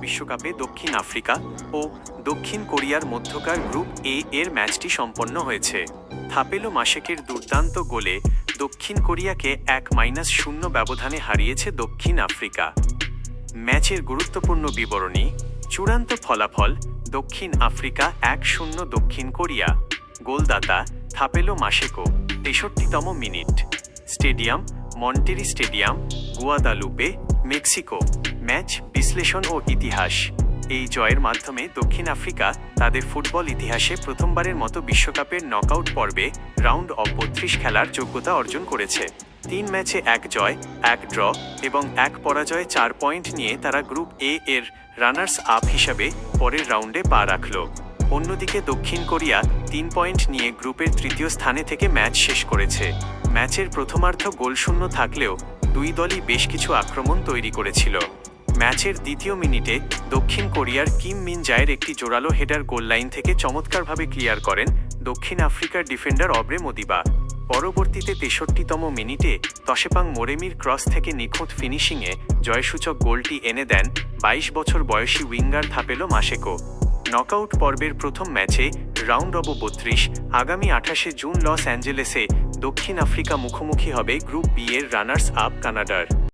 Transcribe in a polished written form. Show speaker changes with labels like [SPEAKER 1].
[SPEAKER 1] বিশ্বকাপে দক্ষিণ আফ্রিকা ও দক্ষিণ কোরিয়ার মধ্যকার গ্রুপ এ এর ম্যাচটি সম্পন্ন হয়েছে। থাপেলো মাশেকের দুর্দান্ত গোলে দক্ষিণ কোরিয়াকে 1-0 ব্যবধানে হারিয়েছে দক্ষিণ আফ্রিকা। ম্যাচের গুরুত্বপূর্ণ বিবরণী। চূড়ান্ত ফলাফল: দক্ষিণ আফ্রিকা 1-0 দক্ষিণ কোরিয়া। গোলদাতা থাপেলো মাশেকো, 63তম মিনিট। Stadium Monterrey stadium, Guadalupe, Mexico. Match বিশ্লেষণ ও ইতিহাস। এই জয়ের মাধ্যমে দক্ষিণ আফ্রিকা তাদের ফুটবল ইতিহাসে প্রথমবারের মতো বিশ্বকাপের নকআউট পর্বে রাউন্ড অফ 32 খেলার যোগ্যতা অর্জন করেছে। 3 ম্যাচে 1 জয়, 1 ড্র এবং 1 পরাজয়ে 4 পয়েন্ট নিয়ে তারা গ্রুপ এ এর রানার্স আপ হিসাবে পরের রাউন্ডে পা রাখল। অন্যদিকে দক্ষিণ কোরিয়া 3 পয়েন্ট নিয়ে গ্রুপের তৃতীয় স্থানে থেকে ম্যাচ শেষ করেছে। ম্যাচের প্রথমার্ধ গোলশূন্য থাকলেও দুই দলই বেশ কিছু আক্রমণ তৈরি করেছিল। ম্যাচের দ্বিতীয় মিনিটে দক্ষিণ কোরিয়ার কিম মিন জায়ের একটি জোরালো হেডার গোল লাইন থেকে চমৎকারভাবে ক্লিয়ার করেন দক্ষিণ আফ্রিকার ডিফেন্ডার অব্রে মদিবা। পরবর্তীতে 63তম মিনিটে তশেপাং মোরেমির ক্রস থেকে নিখুঁত ফিনিশিংয়ে জয়সূচক গোলটি এনে দেন 22 বছর বয়সী উইঙ্গার থাপেলো মাশেকো। নকআউট পর্বের প্রথম ম্যাচে রাউন্ড অব 32 আগামী 28 জুন লস অ্যাঞ্জেলেসে দক্ষিণ আফ্রিকা মুখোমুখি হবে গ্রুপ বি এর রানার্স আপ কানাডার।